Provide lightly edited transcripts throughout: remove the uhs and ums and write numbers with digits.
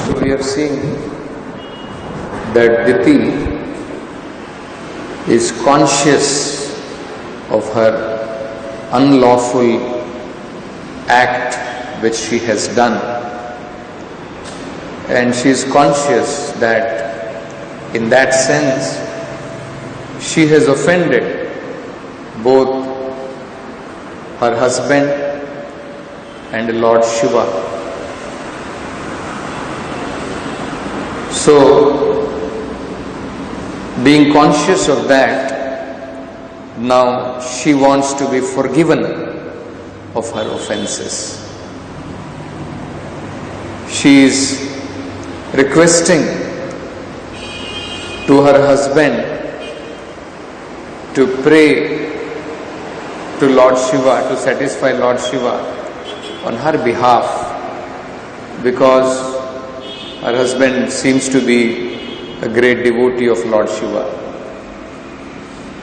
So we have seen that Diti is conscious of her unlawful act which she has done, and she is conscious that in that sense she has offended both her husband and Lord Shiva. So, being conscious of that, now she wants to be forgiven of her offenses. She is requesting to her husband to pray to Lord Shiva, to satisfy Lord Shiva on her behalf, because her husband seems to be a great devotee of Lord Shiva.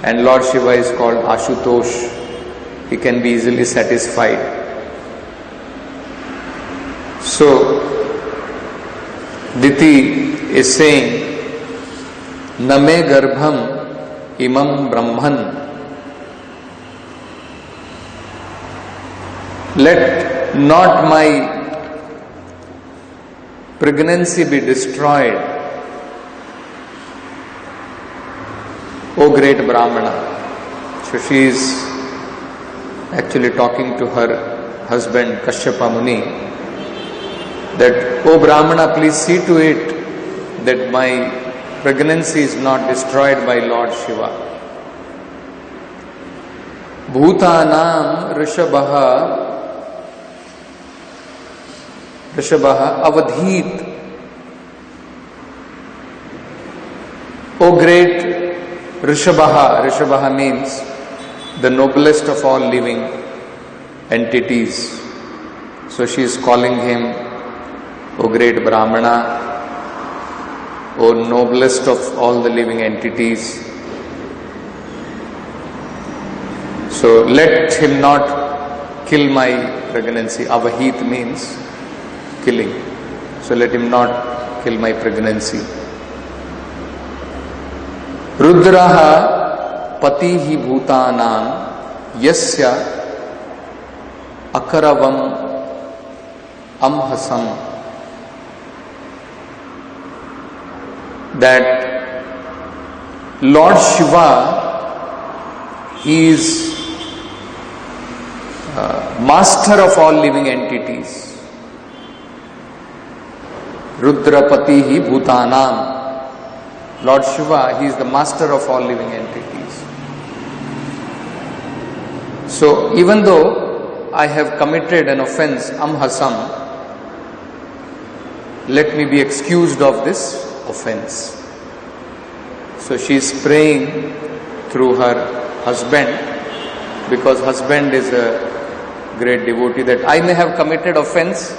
And Lord Shiva is called Ashutosh. He can be easily satisfied. So, Diti is saying, Name Garbham Imam Brahman. Let not my pregnancy be destroyed, O great Brahmana. So she is actually talking to her husband Kashyapa Muni that, O Brahmana, please see to it that my pregnancy is not destroyed by Lord Shiva. Bhutanam Rishabhaha avadhit. O great Rishabhaha. Rishabhaha means the noblest of all living entities. So she is calling him O great Brahmana, O noblest of all the living entities. So let him not kill my pregnancy. Avahit means killing. So let him not kill my pregnancy. Rudraha patihi bhutanam yasya akaravam amhasam. That Lord Shiva, he is master of all living entities. Rudrapatihi bhutanam. Lord Shiva, he is the master of all living entities. So even though I have committed an offense, amhasam, let me be excused of this offense. So she is praying through her husband, because husband is a great devotee, that I may have committed offense,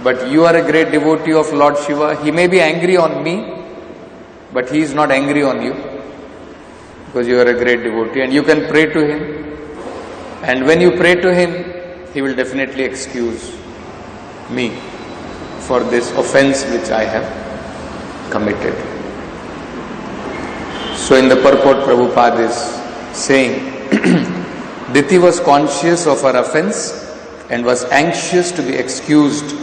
but you are a great devotee of Lord Shiva. He may be angry on me, but he is not angry on you, because you are a great devotee and you can pray to him. And when you pray to him, he will definitely excuse me for this offense which I have committed. So in the purport, Prabhupada is saying, Diti was conscious of her offense and was anxious to be excused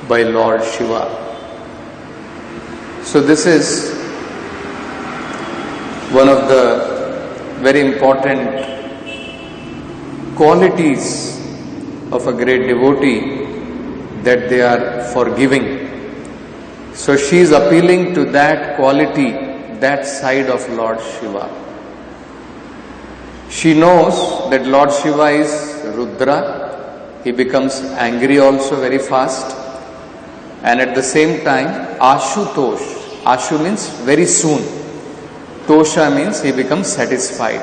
by Lord Shiva. So this is one of the very important qualities of a great devotee, that they are forgiving. So she is appealing to that quality, that side of Lord Shiva. She knows that Lord Shiva is Rudra. He becomes angry also very fast. And at the same time, Ashutosh. Ashu means very soon. Tosha means he becomes satisfied.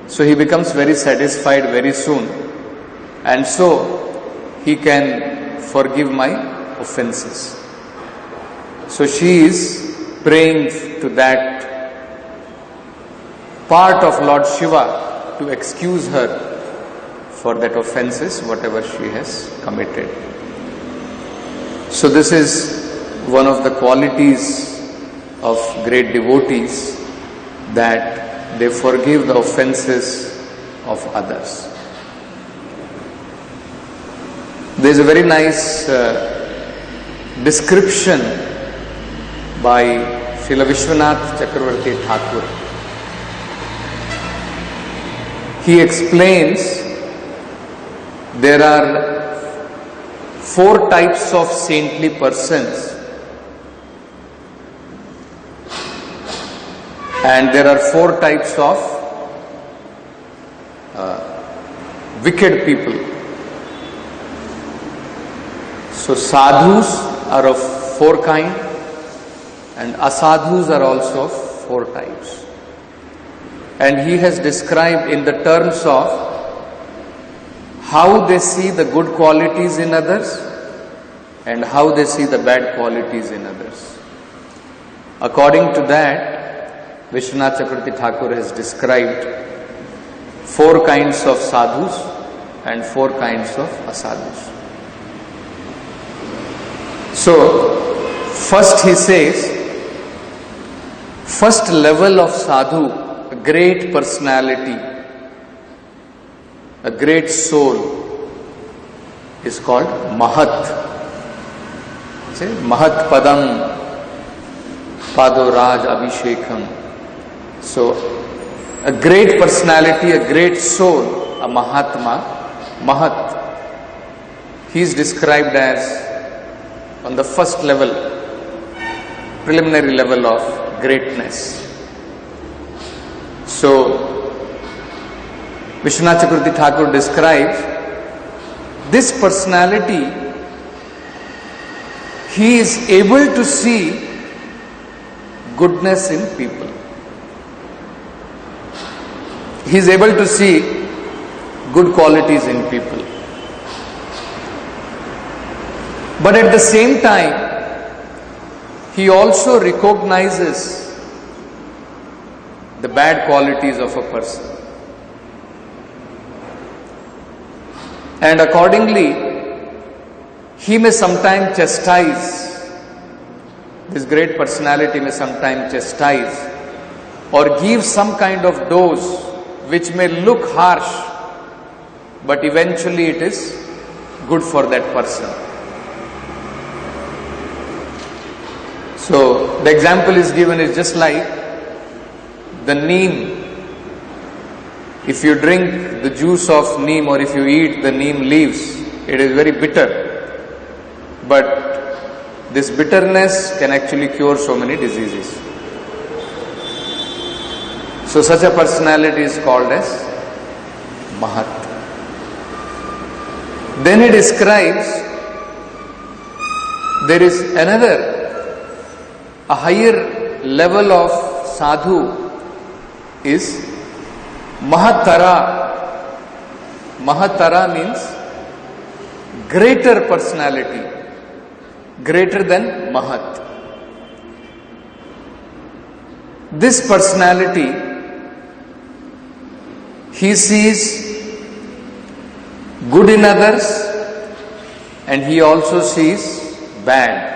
So he becomes very satisfied very soon. And so he can forgive my offenses. So she is praying to that part of Lord Shiva to excuse her for that offenses, whatever she has committed. So this is one of the qualities of great devotees, that they forgive the offenses of others. There is a very nice description by Srila Vishwanath Chakravarti Thakur. He explains there are 4 types of saintly persons, and there are 4 types of wicked people. So sadhus are of 4 kinds, and asadhus are also of 4 types. And he has described in the terms of how they see the good qualities in others and how they see the bad qualities in others. According to that, Vishwanath Chakravarti Thakur has described 4 kinds of sadhus and 4 kinds of asadhus. So, first he says, first level of sadhu, a great personality, a great soul, is called Mahat. Say, Mahat Padam Pado Raj Abhishekam. So, a great personality, a great soul, a Mahatma, Mahat. He is described as on the first level, preliminary level of greatness. So, Vishwanath Chakravarti Thakur describes this personality. He is able to see goodness in people. He is able to see good qualities in people. But at the same time, he also recognizes the bad qualities of a person. And accordingly, he may sometimes chastise, this great personality may sometimes chastise or give some kind of dose which may look harsh, but eventually it is good for that person. So, the example is given is just like the neem. If you drink the juice of neem or if you eat the neem leaves, it is very bitter. But this bitterness can actually cure so many diseases. So, such a personality is called as Mahat. Then he describes there is another, a higher level of sadhu is Mahatara. Mahatara means greater personality, greater than Mahat. This personality, he sees good in others and he also sees bad.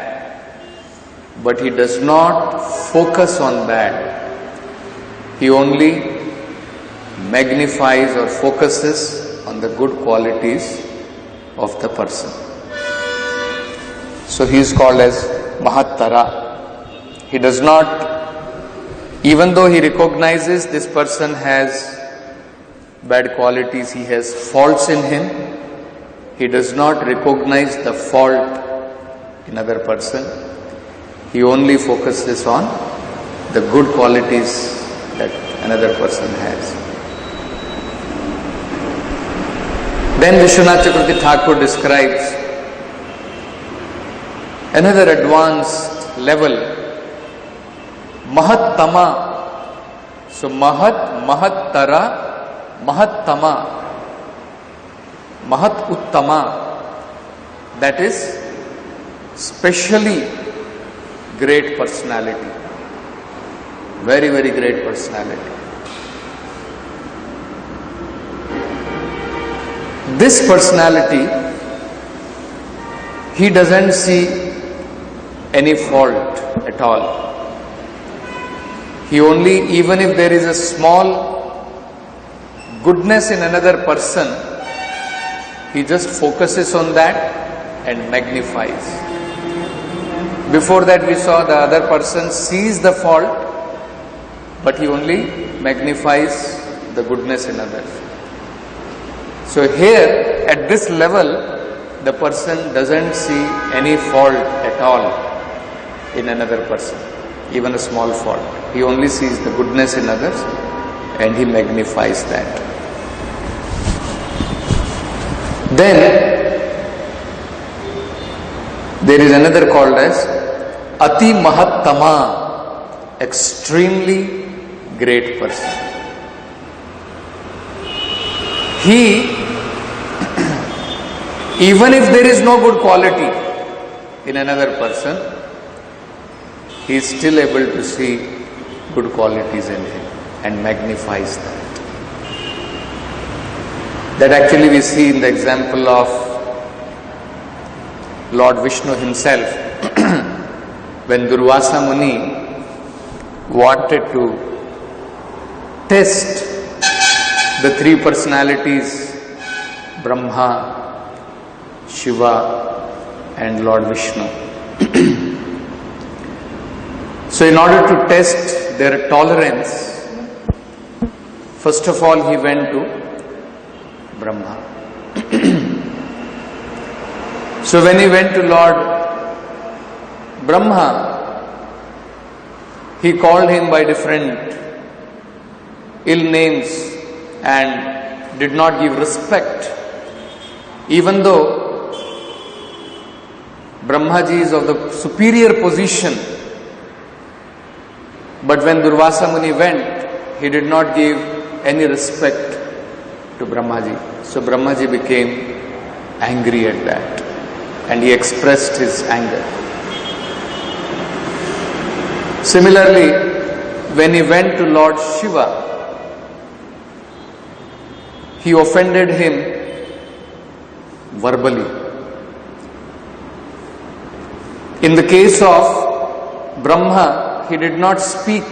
But he does not focus on bad. He only magnifies or focuses on the good qualities of the person. So he is called as Mahatara. He does not, even though he recognizes this person has bad qualities, he has faults in him, he does not recognize the fault in another person. He only focuses on the good qualities that another person has. Then Vishwanath Chakravarti Thakur describes another advanced level, Mahattama. So Mahat, Mahattara, Mahattama, Mahat Uttama, that is specially great personality, very, very great personality. This personality, he doesn't see any fault at all. He only, even if there is a small goodness in another person, he just focuses on that and magnifies. Before that we saw the other person sees the fault, but he only magnifies the goodness in others. So here, at this level, the person doesn't see any fault at all in another person, even a small fault. He only sees the goodness in others and he magnifies that. Then there is another called as Ati Mahattama, extremely great person. He, even if there is no good quality in another person, he is still able to see good qualities in him and magnifies that. That actually we see in the example of Lord Vishnu himself. When Durvasa Muni wanted to test the three personalities, Brahma, Shiva and Lord Vishnu. So in order to test their tolerance, first of all he went to Brahma. So when he went to Lord Brahma, he called him by different ill names and did not give respect, even though Brahmaji is of the superior position. But when Durvasa Muni went, he did not give any respect to Brahmaji. So Brahmaji became angry at that and he expressed his anger. Similarly, when he went to Lord Shiva, he offended him verbally. In the case of Brahma, he did not speak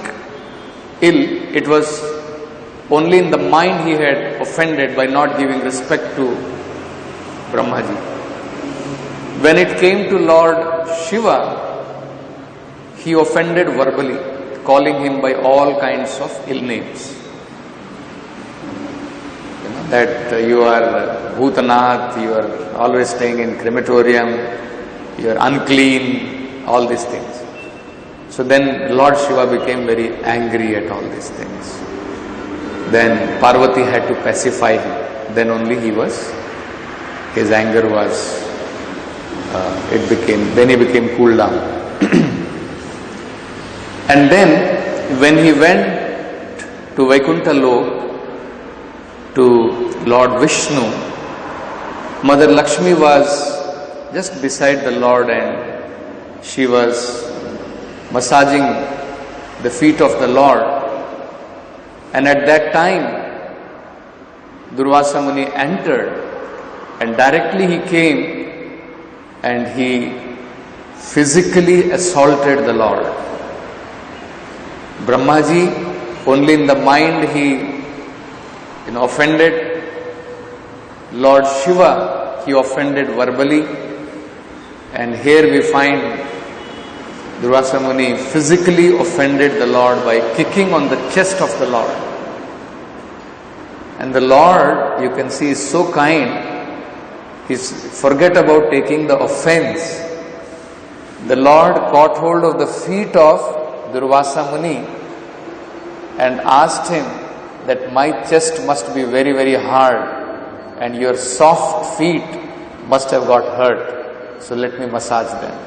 ill. It was only in the mind he had offended by not giving respect to Brahmaji. When it came to Lord Shiva, he offended verbally, calling him by all kinds of ill names. That you are Bhutanath, you are always staying in crematorium, you are unclean, all these things. So then Lord Shiva became very angry at all these things. Then Parvati had to pacify him. Then only his anger was, then he became cooled down. And then when he went to Vaikuntha Lok, to Lord Vishnu, Mother Lakshmi was just beside the Lord and she was massaging the feet of the Lord. And at that time, Durvasa Muni entered and directly he came and he physically assaulted the Lord. Brahmaji, only in the mind he offended. Lord Shiva, he offended verbally. And here we find Durvasa Muni physically offended the Lord by kicking on the chest of the Lord. And the Lord, you can see, is so kind. He forget about taking the offense. The Lord caught hold of the feet of Durvasa Muni and asked him that my chest must be very, very hard and your soft feet must have got hurt. So let me massage them.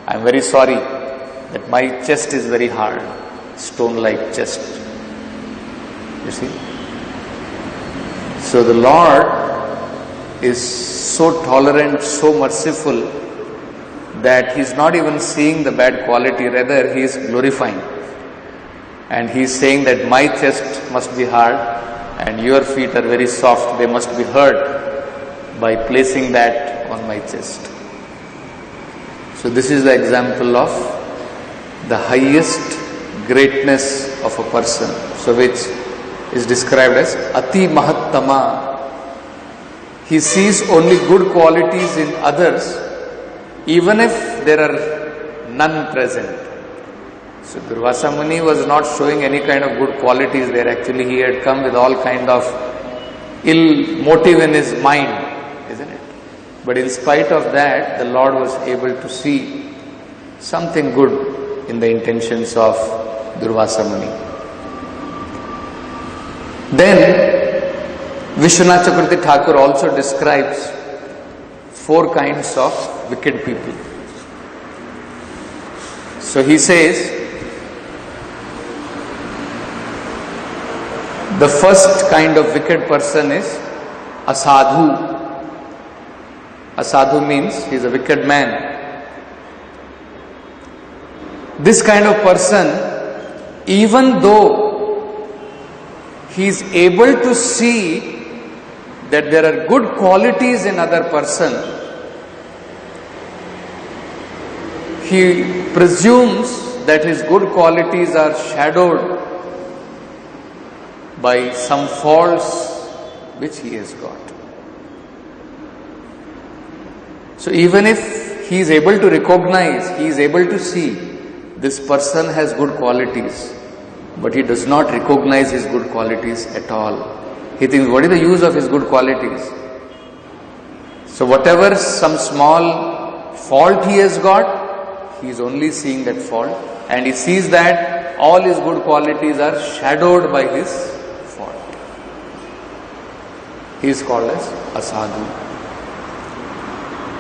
I am very sorry that my chest is very hard, stone-like chest. You see? So the Lord is so tolerant, so merciful that he is not even seeing the bad quality, rather he is glorifying. And he is saying that my chest must be hard and your feet are very soft, they must be hurt by placing that on my chest. So this is the example of the highest greatness of a person. So which is described as Ati Mahattama. He sees only good qualities in others, even if there are none present. So Durvasa Muni was not showing any kind of good qualities there. Actually, he had come with all kind of ill motive in his mind, isn't it? But in spite of that, the Lord was able to see something good in the intentions of Durvasa Muni. Then Vishwanath Chakravarti Thakur also describes 4 kinds of wicked people. So he says, the first kind of wicked person is a sadhu. A sadhu means he is a wicked man. This kind of person, even though he is able to see that there are good qualities in other person, he presumes that his good qualities are shadowed by some faults which he has got. So even if he is able to recognize, he is able to see this person has good qualities, but he does not recognize his good qualities at all. He thinks, what is the use of his good qualities? So whatever some small fault he has got, he is only seeing that fault, and he sees that all his good qualities are shadowed by his fault. He is called as a sadhu.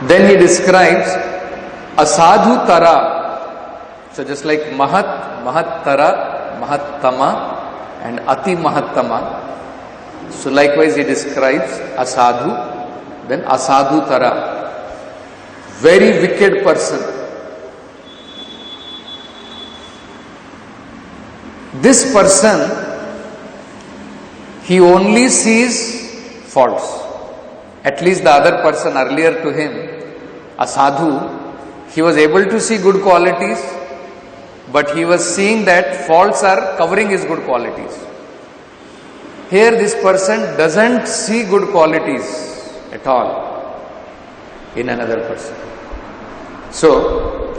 Then he describes a sadhu tara. So just like mahat, mahattara, mahattama and ati mahattama. So likewise he describes a sadhu, then a sadhu tara. Very wicked person. This person, he only sees faults. At least the other person earlier to him, a sadhu, he was able to see good qualities, but he was seeing that faults are covering his good qualities. Here this person doesn't see good qualities at all in another person. So,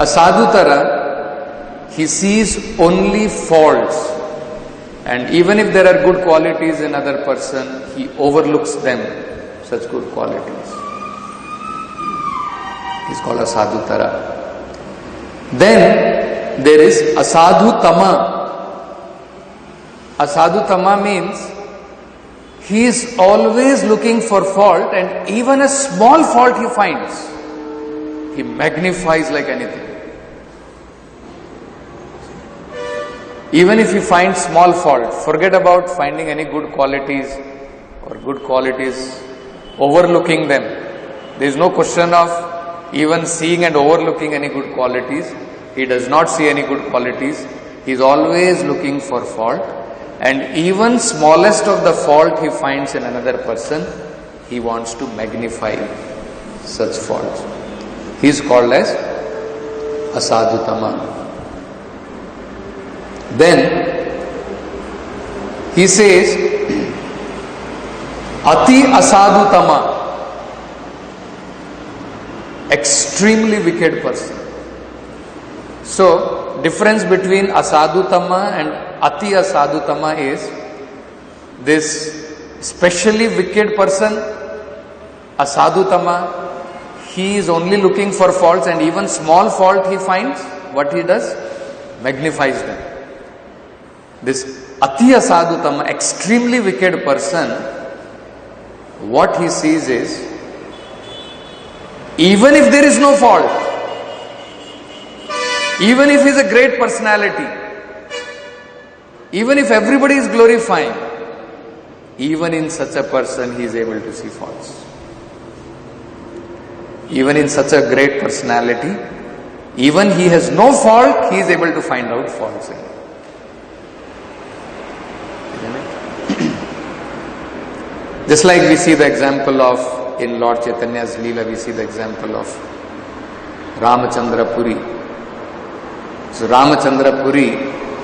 a sadhu tara, he sees only faults, and even if there are good qualities in other person, he overlooks them. Such good qualities. He's called a sadhu tara. Then there is a sadhu tama. A sadhu tama means he is always looking for fault, and even a small fault he finds, he magnifies like anything. Even if he finds small fault, forget about finding any good qualities or good qualities, overlooking them. There is no question of even seeing and overlooking any good qualities. He does not see any good qualities. He is always looking for fault, and even smallest of the fault he finds in another person, he wants to magnify such faults. He is called as a sadhu tama. Then he says Ati asadu tama, extremely wicked person. So, difference between asadu tama and ati asadu tama is this specially wicked person, asadu tama, he is only looking for faults, and even small fault he finds, what he does? Magnifies them. This ati asadu tama, extremely wicked person, what he sees is, even if there is no fault, even if he is a great personality, even if everybody is glorifying, even in such a person he is able to see faults. Even in such a great personality, even he has no fault, he is able to find out faults in it. Just like we see the example of, in Lord Chaitanya's Leela, we see the example of Ramachandra Puri. So Ramachandra Puri,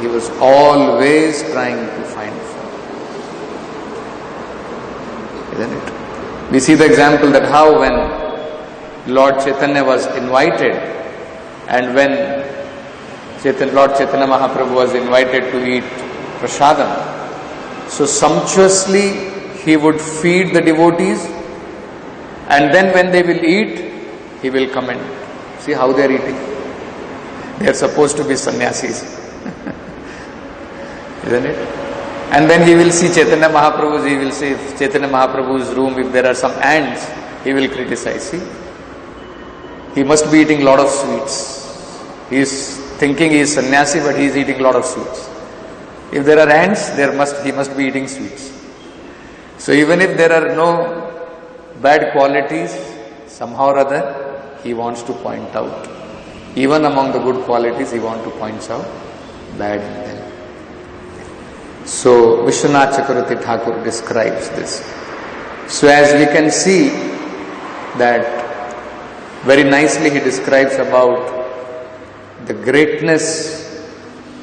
he was always trying to find fault. Isn't it? We see the example that how when Lord Chaitanya was invited, and when Lord Chaitanya Mahaprabhu was invited to eat prasadam, so sumptuously he would feed the devotees, and then when they will eat, he will come and see how they are eating. They are supposed to be sannyasis. Isn't it? And then he will see Chaitanya Mahaprabhu's, he will say Chaitanya Mahaprabhu's room, if there are some ants, he will criticize. See, he must be eating lot of sweets. He is thinking he is sannyasi, but he is eating lot of sweets. If there are ants, he must be eating sweets. So even if there are no bad qualities, somehow or other, he wants to point out. Even among the good qualities, he wants to point out bad in them. So Vishwanath Chakravarti Thakur describes this. So as we can see that very nicely he describes about the greatness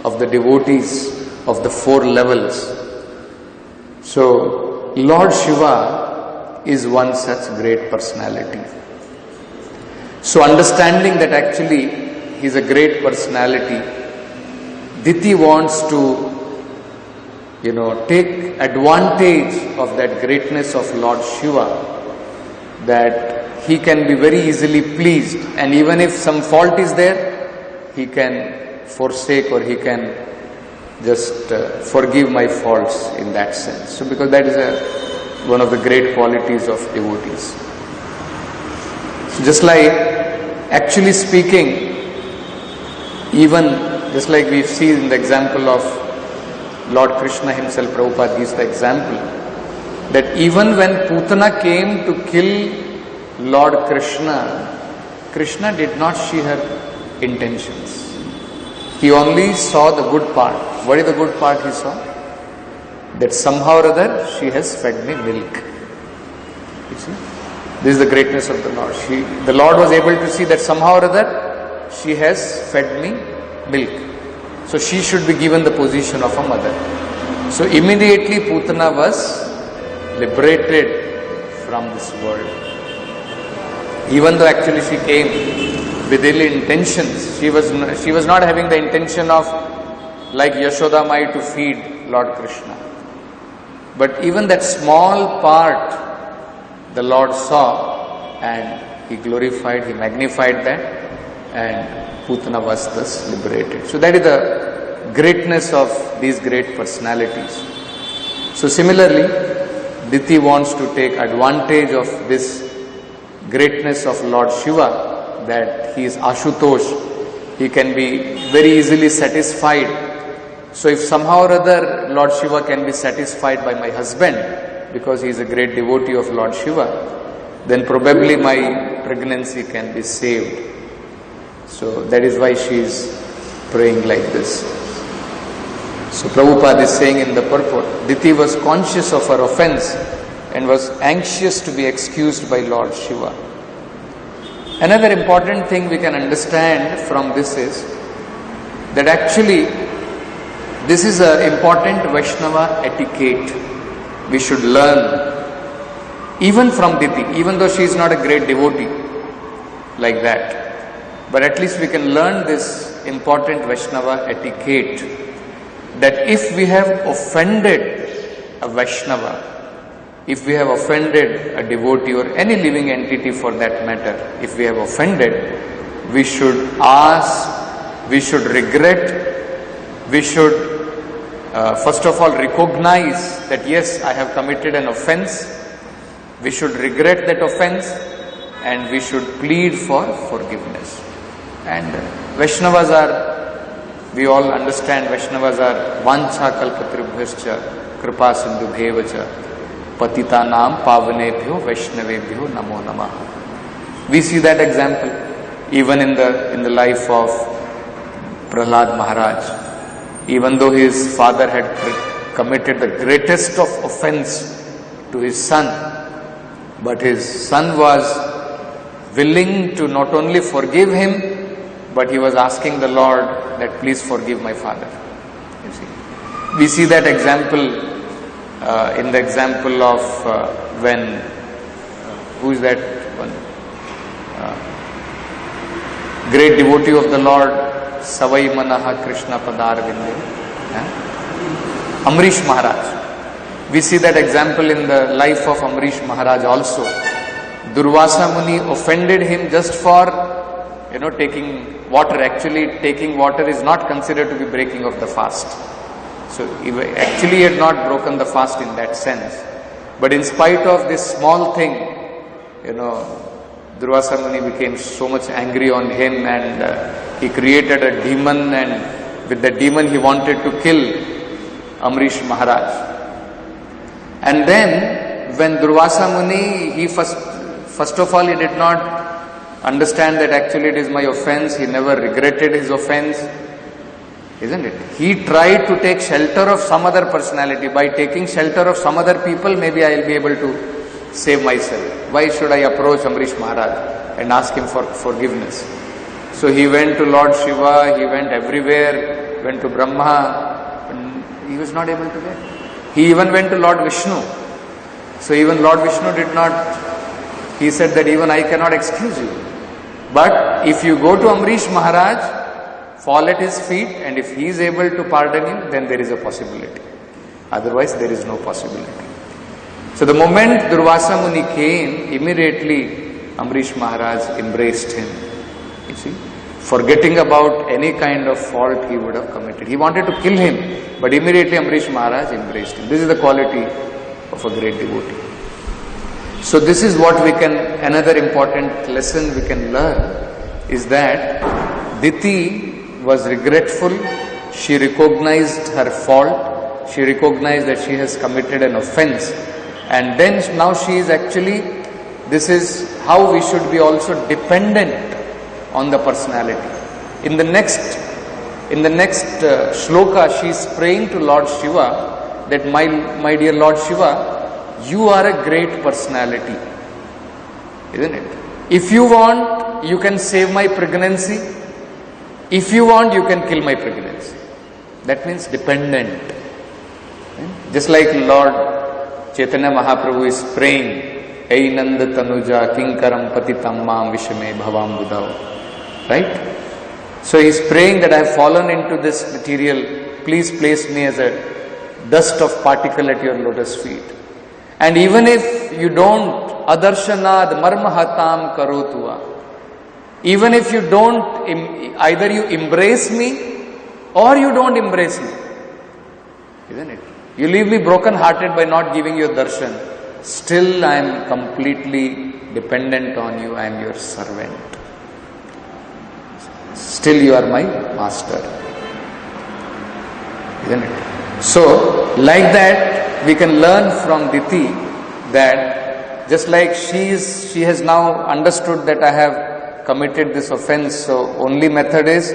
of the devotees of the 4 levels. So Lord Shiva is one such great personality. So understanding that actually he is a great personality, Diti wants to take advantage of that greatness of Lord Shiva, that he can be very easily pleased, and even if some fault is there, he can forsake or he can just forgive my faults in that sense. So because that is one of the great qualities of devotees. So just like, actually speaking, even just like we see in the example of Lord Krishna himself, Prabhupada gives the example that even when Putana came to kill Lord Krishna, Krishna did not see her intentions. He only saw the good part. What is the good part he saw? That somehow or other she has fed me milk. You see? This is the greatness of the Lord. The Lord was able to see that somehow or other she has fed me milk. So she should be given the position of a mother. So immediately Putana was liberated from this world. Even though actually she came with ill intentions, she was not having the intention of like Yashoda Mai to feed Lord Krishna. But even that small part the Lord saw, and he glorified, he magnified that, and Putana was thus liberated. So that is the greatness of these great personalities. So similarly, Diti wants to take advantage of this greatness of Lord Shiva, that he is Ashutosh, he can be very easily satisfied. So if somehow or other Lord Shiva can be satisfied by my husband, because he is a great devotee of Lord Shiva, then probably my pregnancy can be saved. So that is why she is praying like this. So Prabhupada is saying in the purport, Diti was conscious of her offense and was anxious to be excused by Lord Shiva. Another important thing we can understand from this is that actually this is an important Vaishnava etiquette we should learn even from Diti, even though she is not a great devotee like that. But at least we can learn this important Vaishnava etiquette, that if we have offended a Vaishnava, if we have offended a devotee or any living entity for that matter, if we have offended, we should ask, we should regret, we should first of all recognize that yes, I have committed an offense, we should regret that offense, and we should plead for forgiveness. And Vaishnavas are, we all understand, Vaishnavas are Vancha Kalpatribhyascha Kripa Sindhu Bhevacha Patita Nam Pavanebhyo Vaishnavebhyo Namo Namaha. We see that example even in the life of Prahlad Maharaj. Even though his father had committed the greatest of offense to his son, but his son was willing to not only forgive him, but he was asking the Lord that please forgive my father. You see, we see that example in the example of when who is that one great devotee of the Lord, Savai Manaha Krishna Padar Vinde, Amrish Maharaj. We see that example in the life of Amrish Maharaj also. Durvasa Muni offended him just for taking water. Actually, taking water is not considered to be breaking of the fast. So, he had not broken the fast in that sense. But in spite of this small thing, Durvasa Muni became so much angry on him, and he created a demon, and with the demon he wanted to kill Amrish Maharaj. And then, when Durvasa Muni, he first of all, he did not understand that actually it is my offense. He never regretted his offense, isn't it? He tried to take shelter of some other personality. By taking shelter of some other people, maybe I will be able to save myself. Why should I approach Amrish Maharaj and ask him for forgiveness? So he went to Lord Shiva, he went everywhere, went to Brahma, and he was not able to get. He even went to Lord Vishnu. So even Lord Vishnu did not, he said that even I cannot excuse you. But if you go to Amrish Maharaj, fall at his feet, and if he is able to pardon him, then there is a possibility. Otherwise, there is no possibility. So the moment Durvasa Muni came, immediately Amrish Maharaj embraced him. You see, forgetting about any kind of fault he would have committed. He wanted to kill him, but immediately Amrish Maharaj embraced him. This is the quality of a great devotee. So this is what we can, another important lesson we can learn is that Diti was regretful. She recognized her fault. She recognized that she has committed an offense. And then now she is actually, this is how we should be also dependent on the personality. In the next shloka, she is praying to Lord Shiva that my dear Lord Shiva, you are a great personality, isn't it? If you want, you can save my pregnancy. If you want, you can kill my pregnancy. That means dependent. Just like Lord Chaitanya Mahaprabhu is praying, Ei Nanda Tanuja Kinkaram Patitam Mam Vishame Bhavam Budhav. Right? So he is praying that I have fallen into this material. Please place me as a dust of particle at your lotus feet. And even if you don't, adarshanaad marmahatam karotua. Even if you don't, either you embrace me or you don't embrace me. Isn't it? You leave me broken hearted by not giving your darshan. Still I am completely dependent on you. I am your servant. Still you are my master. Isn't it? So, like that, we can learn from Diti that just like she has now understood that I have committed this offense, so only method is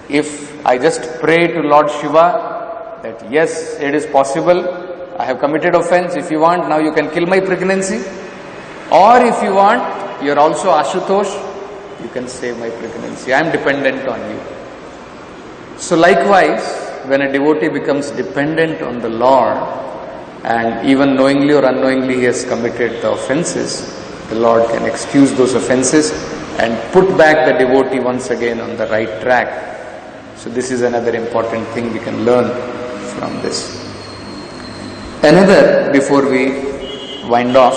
if I just pray to Lord Shiva that yes, it is possible, I have committed offense. If you want, now you can kill my pregnancy. Or if you want, you are also Ashutosh, you can save my pregnancy. I am dependent on you. So likewise, when a devotee becomes dependent on the Lord, and even knowingly or unknowingly he has committed the offenses, the Lord can excuse those offenses and put back the devotee once again on the right track. So this is another important thing we can learn from this. Another, before we wind off,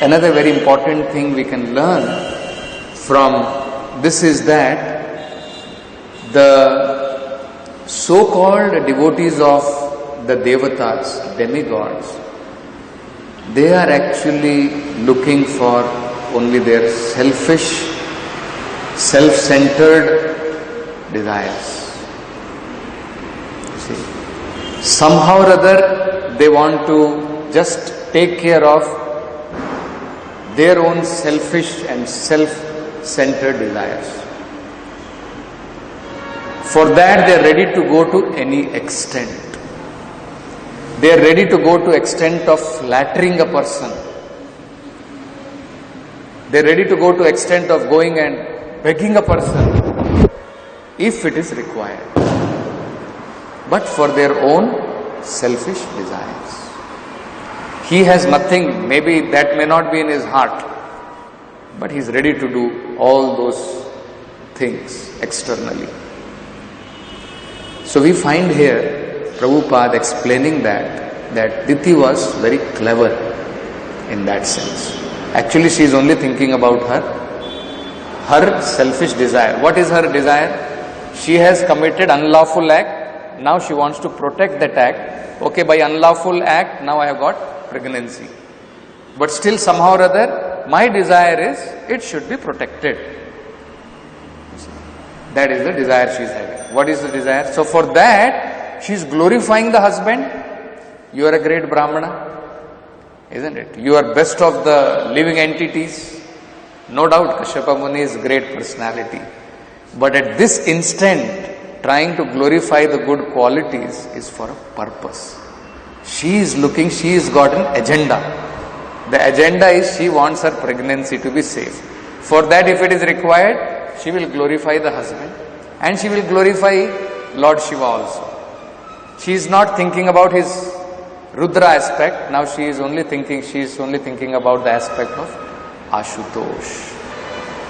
another very important thing we can learn from this is that the so-called devotees of the devatas, demigods, they are actually looking for only their selfish, self-centered desires. You see, somehow or other they want to just take care of their own selfish and self-centered desires. For that they are ready to go to any extent. They are ready to go to extent of flattering a person. They're ready to go to extent of going and begging a person if it is required. But for their own selfish desires. He has nothing, maybe that may not be in his heart, but he's ready to do all those things externally. So we find here Prabhupada explaining that Diti was very clever in that sense. Actually, she is only thinking about her selfish desire. What is her desire? She has committed unlawful act. Now she wants to protect that act. Okay, by unlawful act, now I have got pregnancy. But still somehow or other, my desire is, it should be protected. That is the desire she is having. What is the desire? So for that, she is glorifying the husband. You are a great Brahmana, isn't it? You are best of the living entities. No doubt Kashyapa Muni is great personality. But at this instant, trying to glorify the good qualities is for a purpose. She is looking, she has got an agenda. The agenda is she wants her pregnancy to be safe. For that, if it is required, she will glorify the husband and she will glorify Lord Shiva also. She is not thinking about his Rudra aspect. Now she is only thinking about the aspect of Ashutosh.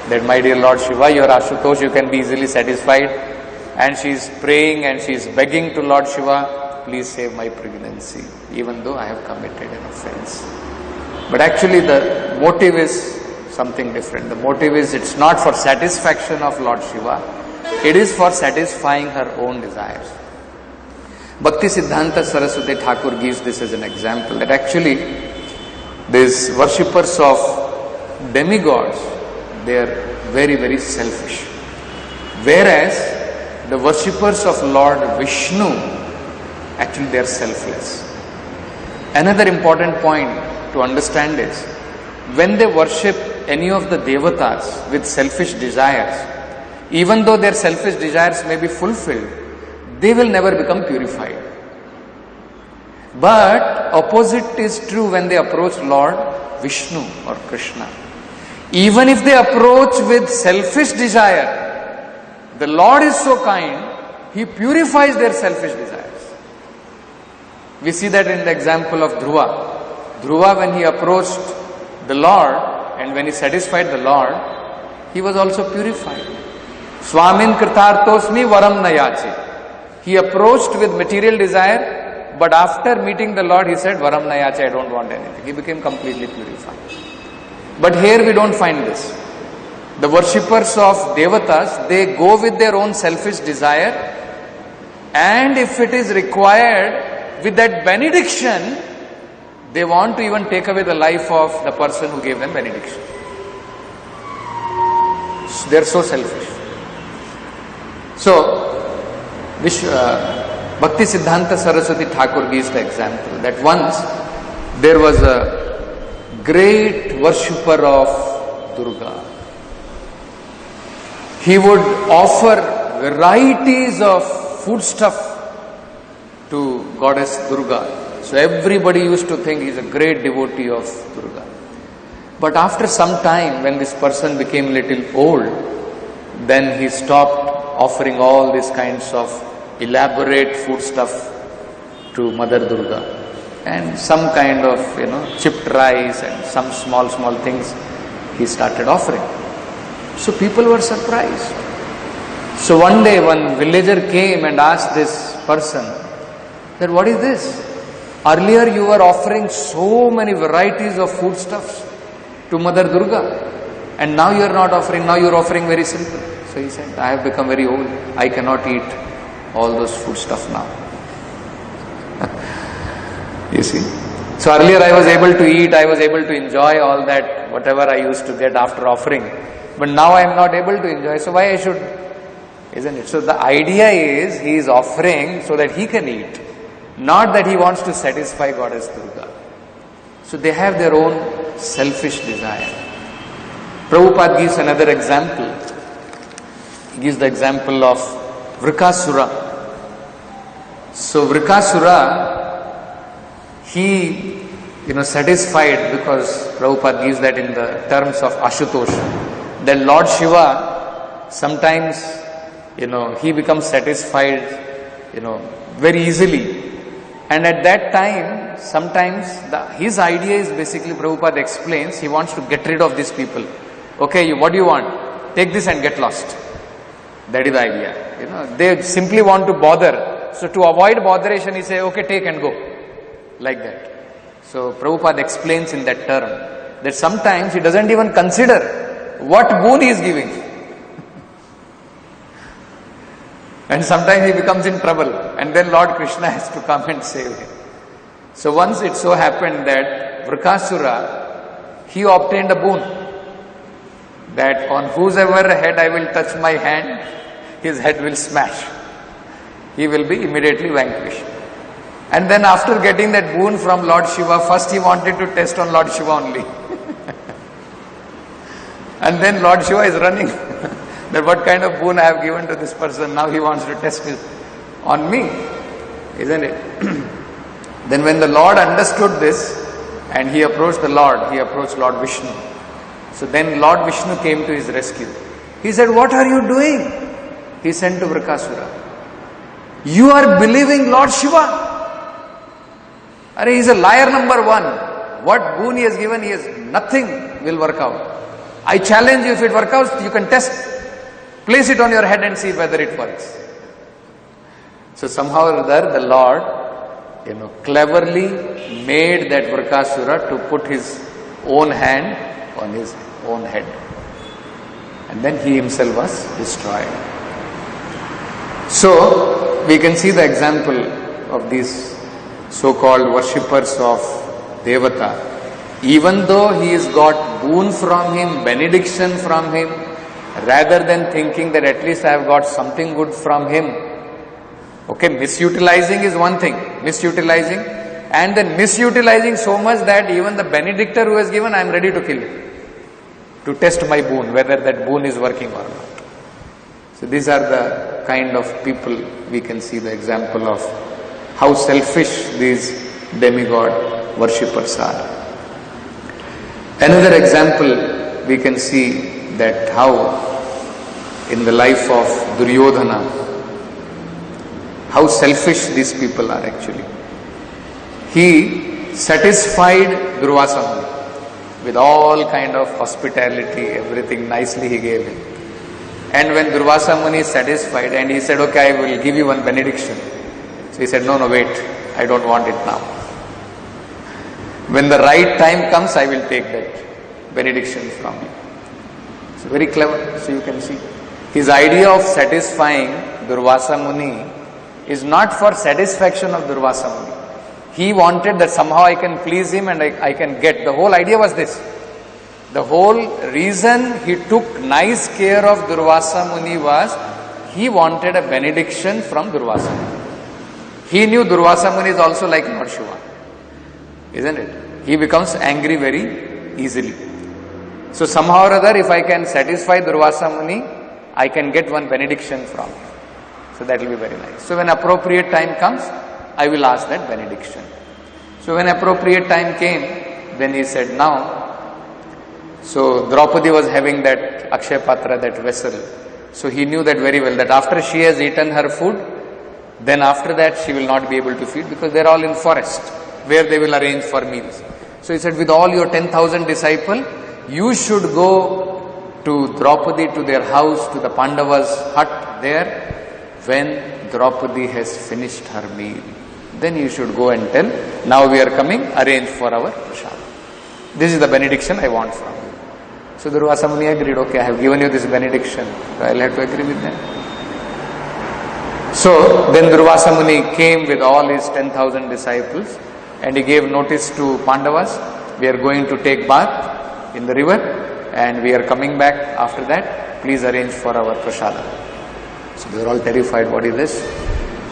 That my dear Lord Shiva, you are Ashutosh, you can be easily satisfied. And she is praying and she is begging to Lord Shiva, please save my pregnancy, even though I have committed an offense. But actually the motive is something different. The motive is, it's not for satisfaction of Lord Shiva, it is for satisfying her own desires. Bhakti Siddhanta Saraswati Thakur gives this as an example, that actually these worshippers of demigods, they are very, very selfish. Whereas the worshippers of Lord Vishnu, actually they are selfless. Another important point to understand is, when they worship any of the devatas with selfish desires, even though their selfish desires may be fulfilled, they will never become purified. But opposite is true when they approach Lord Vishnu or Krishna. Even if they approach with selfish desire, the Lord is so kind, He purifies their selfish desires. We see that in the example of Dhruva. Dhruva, when he approached the Lord and when he satisfied the Lord, he was also purified. Swamin kritartosmi varam nayache. He approached with material desire, but after meeting the Lord, he said, varam nayache, I don't want anything. He became completely purified. But here we don't find this. The worshippers of devatas, they go with their own selfish desire, and if it is required, with that benediction, they want to even take away the life of the person who gave them benediction. They are so selfish. So, Bhakti Siddhanta Saraswati Thakur gives the example that once there was a great worshipper of Durga. He would offer varieties of foodstuff to Goddess Durga. So everybody used to think he's a great devotee of Durga. But after some time, when this person became little old, then he stopped offering all these kinds of elaborate foodstuff to Mother Durga. And some kind of, chipped rice and some small things he started offering. So people were surprised. So one day one villager came and asked this person that, what is this? Earlier you were offering so many varieties of foodstuffs to Mother Durga, and now you are not offering, now you are offering very simple. So he said, I have become very old, I cannot eat all those foodstuff now. You see? So earlier I was able to eat, I was able to enjoy all that, whatever I used to get after offering. But now I am not able to enjoy, so why I should, isn't it? So the idea is, he is offering so that he can eat, not that he wants to satisfy Goddess Durga. So they have their own selfish desire. Prabhupada gives another example. He gives the example of Vrikasura. So Vrikasura, he satisfied, because Prabhupada gives that in the terms of Ashutosh, that Lord Shiva, sometimes, he becomes satisfied, very easily. And at that time, sometimes his idea is basically, Prabhupada explains, he wants to get rid of these people. Okay, what do you want? Take this and get lost. That is the idea. They simply want to bother. So to avoid botheration, he says, okay, take and go. Like that. So Prabhupada explains in that term that sometimes he doesn't even consider what boon he is giving. And sometimes he becomes in trouble, and then Lord Krishna has to come and save him. So once it so happened that Vrikasura, he obtained a boon, that on whosoever head I will touch my hand, his head will smash. He will be immediately vanquished. And then after getting that boon from Lord Shiva, first he wanted to test on Lord Shiva only. And then Lord Shiva is running. That what kind of boon I have given to this person, now he wants to test it on me. Isn't it? Then when the Lord understood this, and he approached the Lord, he approached Lord Vishnu. So then Lord Vishnu came to his rescue. He said, what are you doing? He sent to Vrikasura. You are believing Lord Shiva? He is a liar number one. What boon he has given, nothing will work out. I challenge you, if it works out, you can test. Place it on your head and see whether it works. So somehow or other, the Lord, cleverly made that Vrikasura to put his own hand on his own head. And then he himself was destroyed. So, we can see the example of these so-called worshippers of Devata. Even though he has got boon from him, benediction from him, rather than thinking that at least I have got something good from him. Okay, misutilizing is one thing, and then misutilizing so much that even the benedictor who has given, I am ready to kill him, to test my boon, whether that boon is working or not. So these are the kind of people we can see the example of how selfish these demigod worshippers are. Another example we can see that how in the life of Duryodhana, how selfish these people are actually. He satisfied Durvasa Muni with all kind of hospitality, everything nicely he gave him. And when Durvasa Muni is satisfied and he said, okay, I will give you one benediction. So he said, no, wait, I don't want it now. When the right time comes, I will take that benediction from you. So very clever. So you can see. His idea of satisfying Durvasa Muni is not for satisfaction of Durvasa Muni. He wanted that somehow I can please him and I can get. The whole idea was this. The whole reason he took nice care of Durvasa Muni was he wanted a benediction from Durvasa Muni. He knew Durvasa Muni is also like Lord Shiva. Isn't it? He becomes angry very easily. So somehow or other, if I can satisfy Durvasa Muni, I can get one benediction from him. So that will be very nice. So when appropriate time comes, I will ask that benediction. So when appropriate time came, then he said, now, so Draupadi was having that Akshay Patra, that vessel. So he knew that very well, that after she has eaten her food, then after that she will not be able to feed, because they are all in forest where they will arrange for meals. So he said, with all your 10,000 disciples, you should go to Draupadi, to their house, to the Pandavas' hut there. When Draupadi has finished her meal, then you should go and tell, now we are coming, arrange for our prasad. This is the benediction I want from you. So Durvasa Muni agreed, okay, I have given you this benediction, so I will have to agree with them. So then Durvasa Muni came with all his 10,000 disciples and he gave notice to Pandavas, we are going to take bath in the river and we are coming back after that, please arrange for our prasada. So they were all terrified, what is this?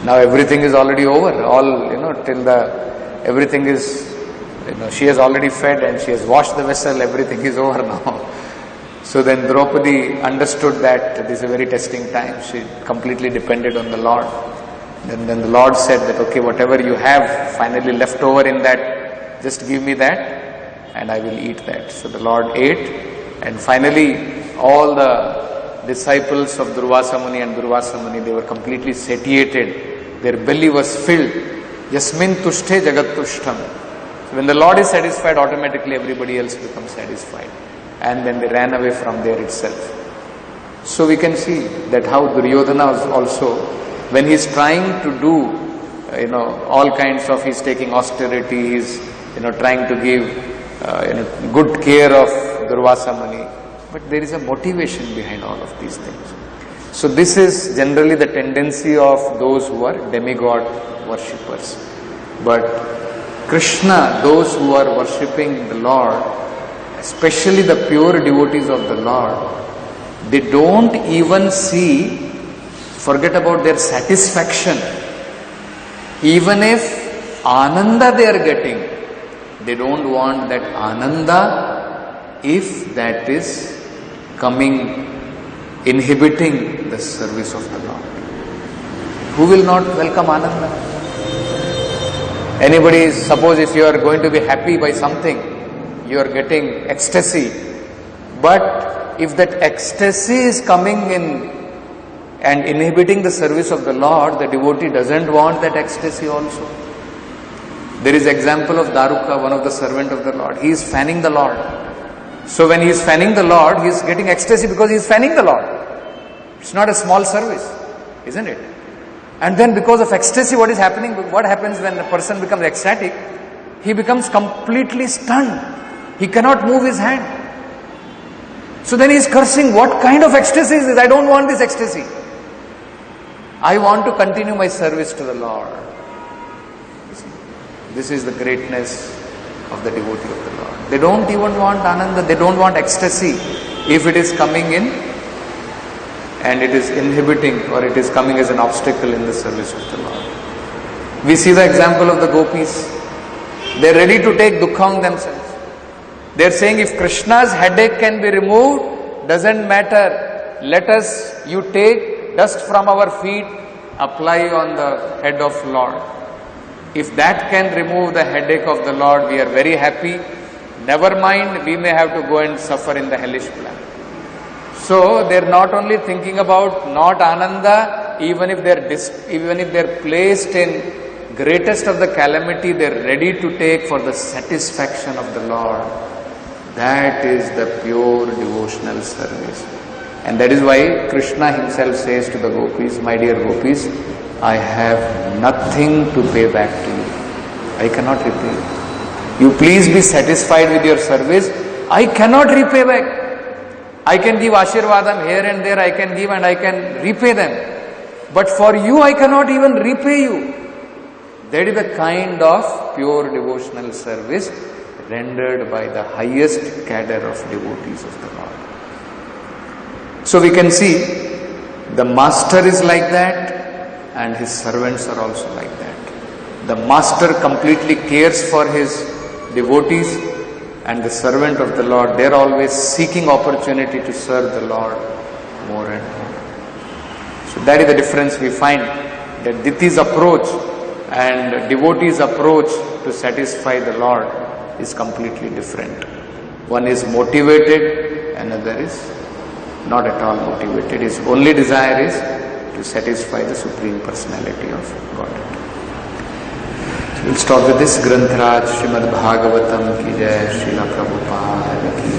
Now everything is already over, all, till everything is, she has already fed and she has washed the vessel, everything is over now. So then Draupadi understood that this is a very testing time. She completely depended on the Lord. Then the Lord said that, okay, whatever you have finally left over in that just give me that and I will eat that. So the Lord ate, and finally all the disciples of Durvasa Muni and Durvasa Muni, they were completely satiated. Their belly was filled. Yasmin tushte jagat tushtam. So when the Lord is satisfied, automatically everybody else becomes satisfied. And then they ran away from there itself. So we can see that how Duryodhana was also, when he is trying to do, all kinds of, he's taking austerity, he's, trying to give, good care of Durvasa Muni. But there is a motivation behind all of these things. So this is generally the tendency of those who are demigod worshippers. But Krishna, those who are worshipping the Lord, especially the pure devotees of the Lord, they don't even forget about their satisfaction. Even if Ananda they are getting, they don't want that Ananda if that is inhibiting the service of the Lord. Who will not welcome Ananda? Anybody, suppose if you are going to be happy by something, you are getting ecstasy, but if that ecstasy is coming in and inhibiting the service of the Lord, the devotee doesn't want that ecstasy also. There is example of Daruka, one of the servant of the Lord. He is fanning the Lord. So when he is fanning the Lord, he is getting ecstasy because he is fanning the Lord. It's not a small service, isn't it? And then because of ecstasy, what is happening? What happens when a person becomes ecstatic? He becomes completely stunned. He cannot move his hand. So then he is cursing, what kind of ecstasy is this? I don't want this ecstasy. I want to continue my service to the Lord. This is the greatness of the devotee of the Lord. They don't even want Ananda, they don't want ecstasy if it is coming in and it is inhibiting or it is coming as an obstacle in the service of the Lord. We see the example of the gopis. They are ready to take dukha on themselves. They are saying, if Krishna's headache can be removed, doesn't matter. You take dust from our feet, apply on the head of Lord. If that can remove the headache of the Lord, we are very happy. Never mind, we may have to go and suffer in the hellish planet. So they are not only thinking about not Ananda, even if they are placed in greatest of the calamity, they are ready to take for the satisfaction of the Lord. That is the pure devotional service. And that is why Krishna himself says to the gopis, my dear gopis, I have nothing to pay back to you. I cannot repay you. You please be satisfied with your service. I cannot repay back. I can give Ashirvadam here and there, I can give and I can repay them. But for you, I cannot even repay you. That is the kind of pure devotional service rendered by the highest cadre of devotees of the Lord. So we can see the master is like that and his servants are also like that. The master completely cares for his devotees, and the servant of the Lord, they are always seeking opportunity to serve the Lord more and more. So that is the difference we find, that Diti's approach and devotee's approach to satisfy the Lord is completely different. One is motivated, another is not at all motivated. His only desire is to satisfy the Supreme Personality of Godhead. So we'll stop with this. Granth Raj Srimad Bhagavatam ki jai, Srila Prabhupada ki